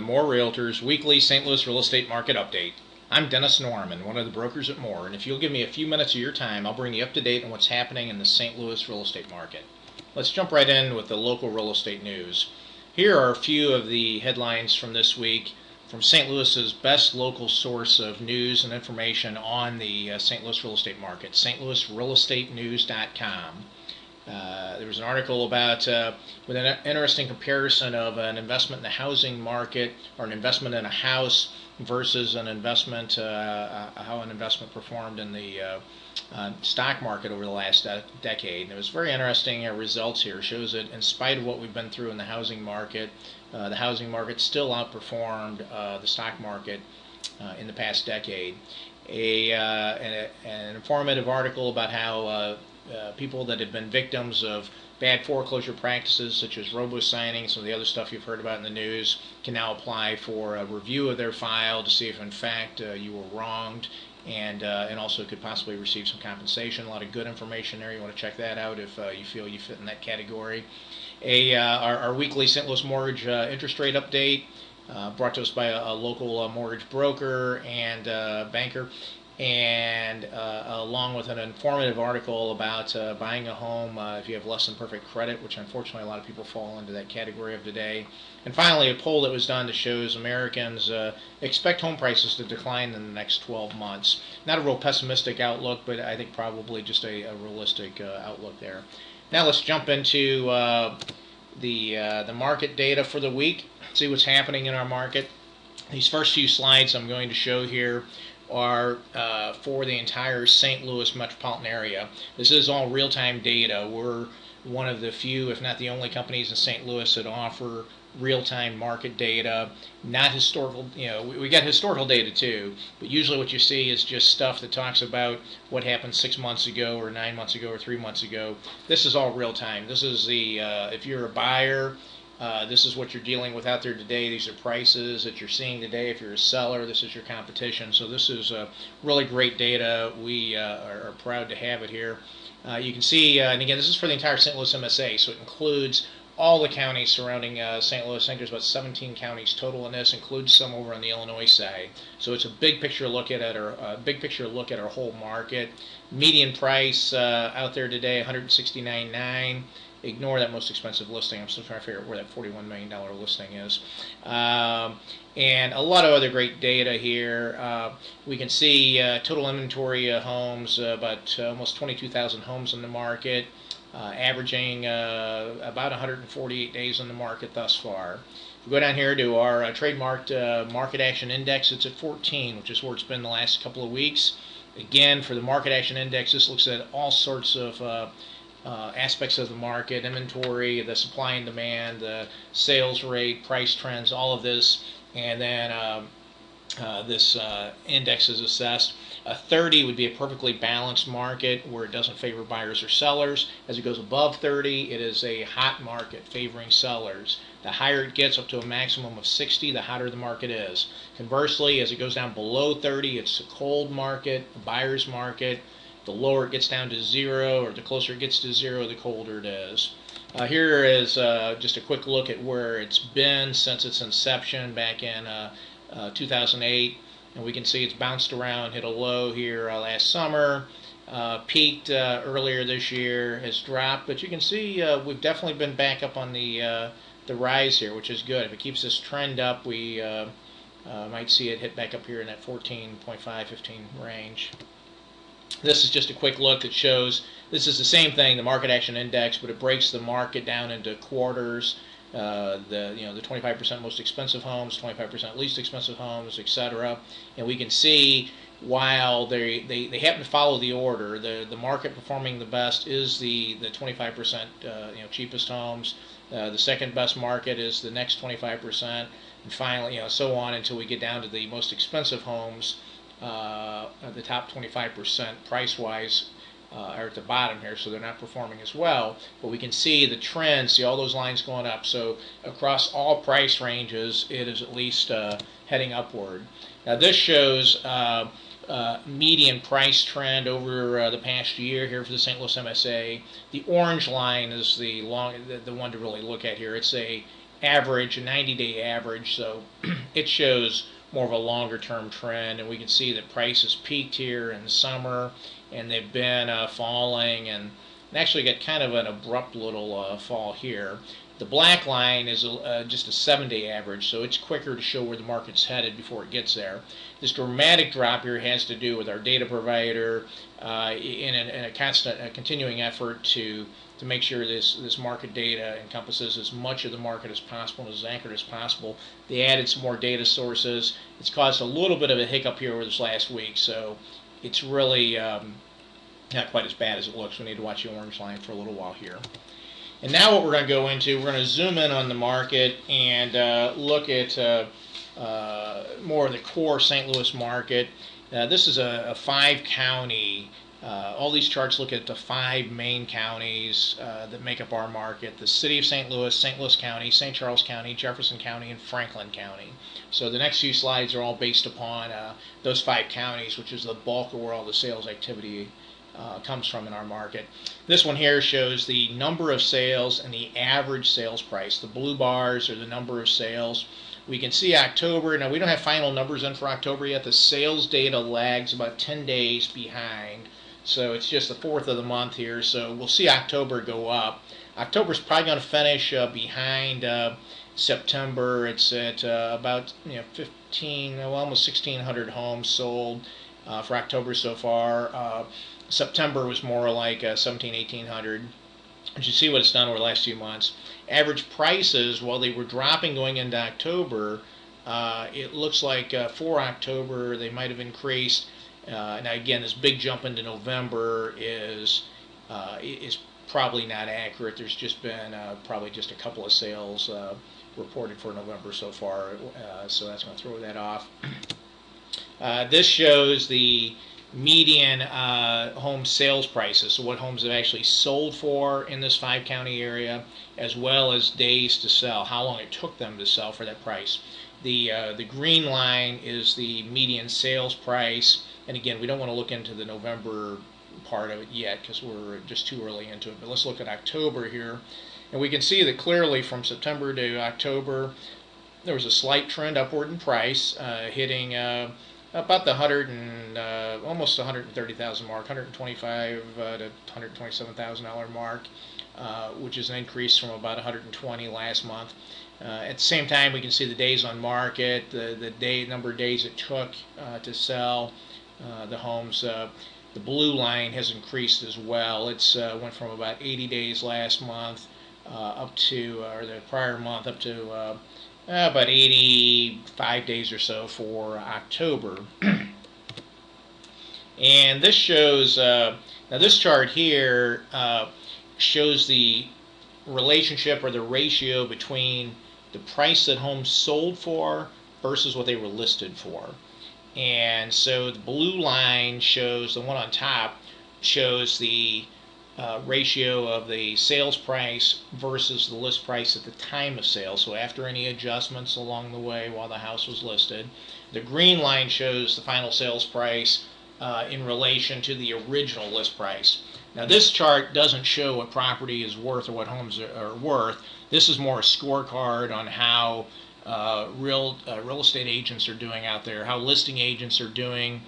Moore Realtors Weekly St. Louis Real Estate Market Update. I'm Dennis Norman, one of the brokers at Moore, and if you'll give me a few minutes of your time, I'll bring you up to date on what's happening in the St. Louis real estate market. Let's jump right in with the local real estate news. Here are a few of the headlines from this week from St. Louis's best local source of news and information on the St. Louis real estate market, stlouisrealestatenews.com. There was an article about with an interesting comparison of an investment in the housing market or an investment in a house versus an investment, how an investment performed in the stock market over the last decade. And it was very interesting results here. It shows that in spite of what we've been through in the housing market still outperformed the stock market in the past decade. An informative article about how people that have been victims of bad foreclosure practices such as robo-signing, some of the other stuff you've heard about in the news, can now apply for a review of their file to see if in fact you were wronged, and also could possibly receive some compensation. A lot of good information there. You want to check that out if you feel you fit in that category. Our weekly St. Louis mortgage interest rate update brought to us by a local mortgage broker and banker, and along with an informative article about buying a home if you have less than perfect credit, which unfortunately a lot of people fall into that category of today. And finally, a poll that was done that shows Americans expect home prices to decline in the next 12 months. Not a real pessimistic outlook, but I think probably just a realistic outlook there. Now let's jump into the market data for the week, see what's happening in our market. These first few slides I'm going to show here are for the entire St. Louis metropolitan area. This is all real-time data. We're one of the few, if not the only, companies in St. Louis that offer real-time market data, not historical. We got historical data too, but usually what you see is just stuff that talks about what happened 6 months ago or 9 months ago or 3 months ago. This is all real-time. This is the if you're a buyer, this is what you're dealing with out there today. These are prices that you're seeing today. If you're a seller, this is your competition. So this is really great data. We are proud to have it here. You can see, and again, this is for the entire St. Louis MSA, so it includes all the counties surrounding St. Louis. I think there's about 17 counties total in this, includes some over on the Illinois side. So it's a big picture look at our whole market. Median price out there today, $169,900. Ignore that most expensive listing. I'm still trying to figure out where that $41 million listing is. And a lot of other great data here. We can see total inventory homes, about almost 22,000 homes in the market, averaging about 148 days in the market thus far. If we go down here to our trademarked market action index, it's at 14, which is where it's been the last couple of weeks. Again, for the market action index, this looks at all sorts of aspects of the market: inventory, the supply and demand, the sales rate, price trends, all of this, and then this index is assessed. A 30 would be a perfectly balanced market where it doesn't favor buyers or sellers. As it goes above 30, it is a hot market favoring sellers. The higher it gets, up to a maximum of 60, the hotter the market is. Conversely, as it goes down below 30, it's a cold market, a buyer's market. The lower it gets down to 0, or the closer it gets to 0, the colder it is. Here is just a quick look at where it's been since its inception back in 2008. And we can see it's bounced around, hit a low here last summer, peaked earlier this year, has dropped. But you can see we've definitely been back up on the rise here, which is good. If it keeps this trend up, we might see it hit back up here in that 14.5, 15 range. This is just a quick look that shows this is the same thing, the market action index, but it breaks the market down into quarters. The 25% most expensive homes, 25% least expensive homes, etc. And we can see while they happen to follow the order, the market performing the best is the 25% cheapest homes. The second best market is the next 25%, and finally so on until we get down to the most expensive homes. The top 25% price-wise are at the bottom here, so they're not performing as well. But we can see the trend, see all those lines going up. So across all price ranges, it is at least heading upward. Now this shows median price trend over the past year here for the St. Louis MSA. The orange line is the one to really look at here. It's a average, a 90-day average, so it shows more of a longer term trend, and we can see that prices peaked here in the summer, and they've been falling, and actually got kind of an abrupt little fall here. The black line is just a 7-day average, so it's quicker to show where the market's headed before it gets there. This dramatic drop here has to do with our data provider in a continuing effort to make sure this market data encompasses as much of the market as possible and as anchored as possible. They added some more data sources. It's caused a little bit of a hiccup here over this last week, so it's really not quite as bad as it looks. We need to watch the orange line for a little while here. And now what we're going to go into, we're going to zoom in on the market and look at more of the core St. Louis market. This is a 5-county, all these charts look at the 5 main counties that make up our market: the city of St. Louis County, St. Charles County, Jefferson County, and Franklin County. So the next few slides are all based upon those 5 counties, which is the bulk of where all the sales activity comes from in our market. This one here shows the number of sales and the average sales price. The blue bars are the number of sales. We can see October. Now, we don't have final numbers in for October yet. The sales data lags about 10 days behind, so it's just the 4th of the month here, so we'll see October go up. October's probably going to finish behind September. It's at about almost 1,600 homes sold for October so far. September was more like 1,800. But you see what it's done over the last few months. Average prices, while they were dropping going into October, it looks like for October they might have increased. Now again, this big jump into November is probably not accurate. There's just been probably just a couple of sales reported for November so far, so that's going to throw that off. This shows the median home sales prices, so what homes have actually sold for in this 5-county area, as well as days to sell, how long it took them to sell for that price. The green line is the median sales price, and again, we don't want to look into the November part of it yet because we're just too early into it, but let's look at October here, and we can see that clearly from September to October there was a slight trend upward in price, hitting about the almost 130,000 mark, 125 to $127,000 mark, which is an increase from about 120 last month. At the same time, we can see the days on market, the number of days it took to sell the homes. The blue line has increased as well. It's went from about 80 days last month up to, or the prior month, up to about 85 days or so for October. And this shows, now this chart here shows the relationship or the ratio between the price that homes sold for versus what they were listed for. And so the blue line shows, the one on top shows the ratio of the sales price versus the list price at the time of sale, so after any adjustments along the way while the house was listed. The green line shows the final sales price in relation to the original list price. Now this chart doesn't show what property is worth or what homes are worth. This is more a scorecard on how real estate agents are doing out there, how listing agents are doing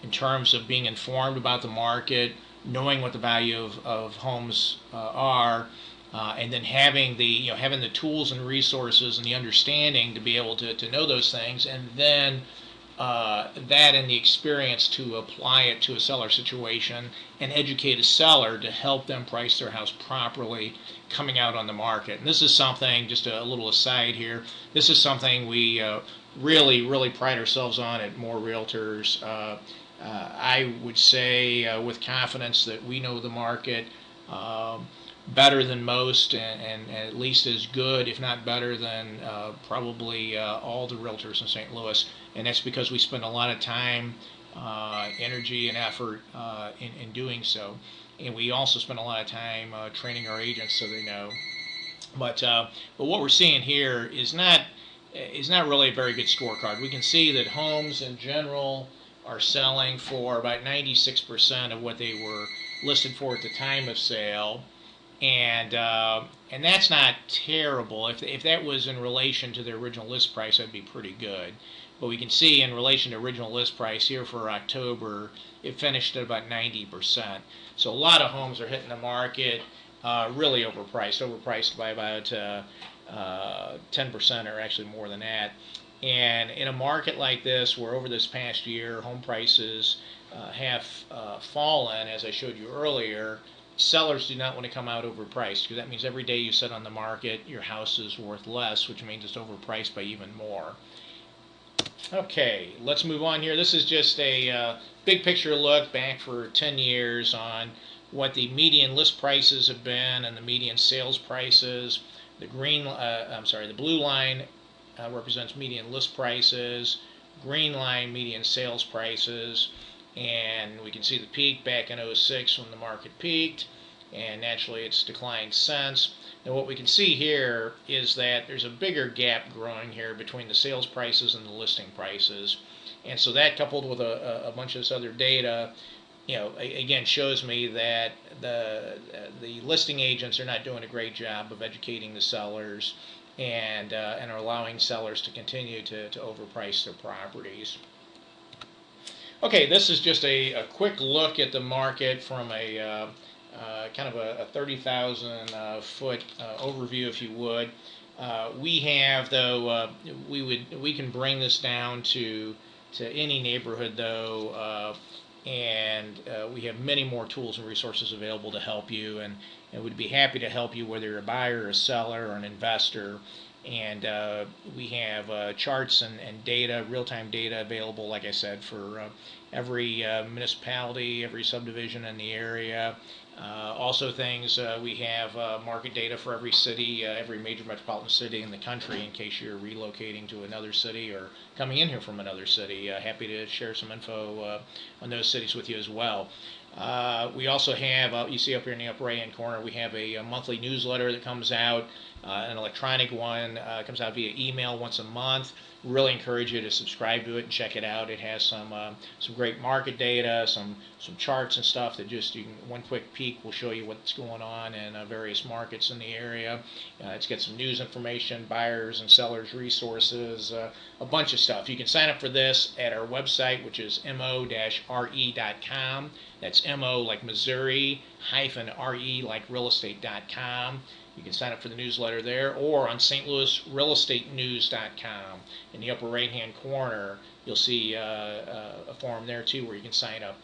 in terms of being informed about the market, knowing what the value of homes are, and then having the tools and resources and the understanding to be able to know those things, and then that and the experience to apply it to a seller situation and educate a seller to help them price their house properly coming out on the market. And this is something, just a little aside here, this is something we really pride ourselves on at More Realtors. I would say with confidence that we know the market better than most, and at least as good, if not better than probably all the realtors in St. Louis. And that's because we spend a lot of time, energy, and effort in doing so. And we also spend a lot of time training our agents so they know. But what we're seeing here is not really a very good scorecard. We can see that homes in general are selling for about 96% of what they were listed for at the time of sale. and that's not terrible. If that was in relation to the original list price, that'd be pretty good. But we can see in relation to original list price here for October, it finished at about 90%. So a lot of homes are hitting the market really overpriced by about 10% or actually more than that. And in a market like this, where over this past year home prices have fallen, as I showed you earlier, sellers do not want to come out overpriced, because that means every day you sit on the market, your house is worth less, which means it's overpriced by even more. Okay, let's move on here. This is just a big picture look back for 10 years on what the median list prices have been and the median sales prices. The the blue line represents median list prices. Green line, median sales prices. And we can see the peak back in 06 when the market peaked, and naturally it's declined since. And what we can see here is that there's a bigger gap growing here between the sales prices and the listing prices. And so that, coupled with a bunch of this other data, again shows me that the listing agents are not doing a great job of educating the sellers, and are allowing sellers to continue to overprice their properties. Okay, this is just a quick look at the market from a kind of a 30,000 foot overview, if you would. We have, though, we can bring this down to any neighborhood, though, and we have many more tools and resources available to help you, and we'd be happy to help you whether you're a buyer, a seller, or an investor. And we have charts and data, real-time data available, like I said, for every municipality, every subdivision in the area. Also things, we have market data for every city, every major metropolitan city in the country, in case you're relocating to another city or coming in here from another city. Happy to share some info on those cities with you as well. We also have, you see up here in the upper right-hand corner, we have a monthly newsletter that comes out, an electronic one, comes out via email once a month. Really encourage you to subscribe to it and check it out. It has some great market data, some charts and stuff that just, one quick peek will show you what's going on in various markets in the area. It's got some news information, buyers and sellers resources, a bunch of stuff. You can sign up for this at our website, which is mo-re.com. That's mo like Missouri, -re like realestate.com. You can sign up for the newsletter there, or on St Louis RealEstateNews.com. In the upper right-hand corner, you'll see a form there too where you can sign up.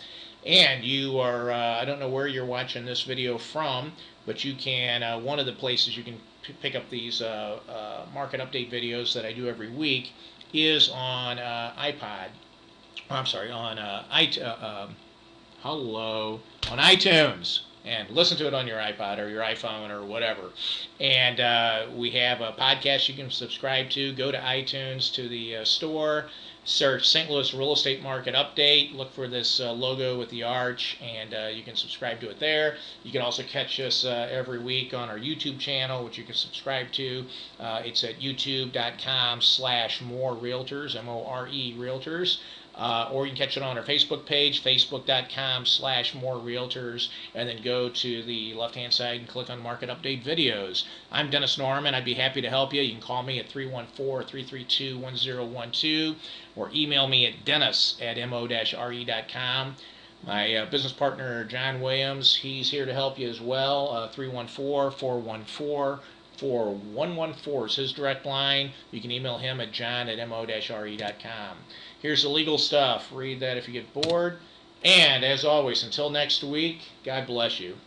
And you are, I don't know where you're watching this video from, but you can, one of the places you can pick up these market update videos that I do every week is on iPod. I'm sorry, on on iTunes. And listen to it on your iPod or your iPhone or whatever. And we have a podcast you can subscribe to. Go to iTunes, to the store, search St. Louis Real Estate Market Update. Look for this logo with the arch, and you can subscribe to it there. You can also catch us every week on our YouTube channel, which you can subscribe to. It's at youtube.com/more realtors, M-O-R-E Realtors. Or you can catch it on our Facebook page, facebook.com/more realtors, and then go to the left-hand side and click on Market Update Videos. I'm Dennis Norman. I'd be happy to help you. You can call me at 314-332-1012, or email me at dennis@mo-re.com. My business partner, John Williams, he's here to help you as well. 314-414-4114 is his direct line. You can email him at john@mo-re.com. Here's the legal stuff. Read that if you get bored. And as always, until next week, God bless you.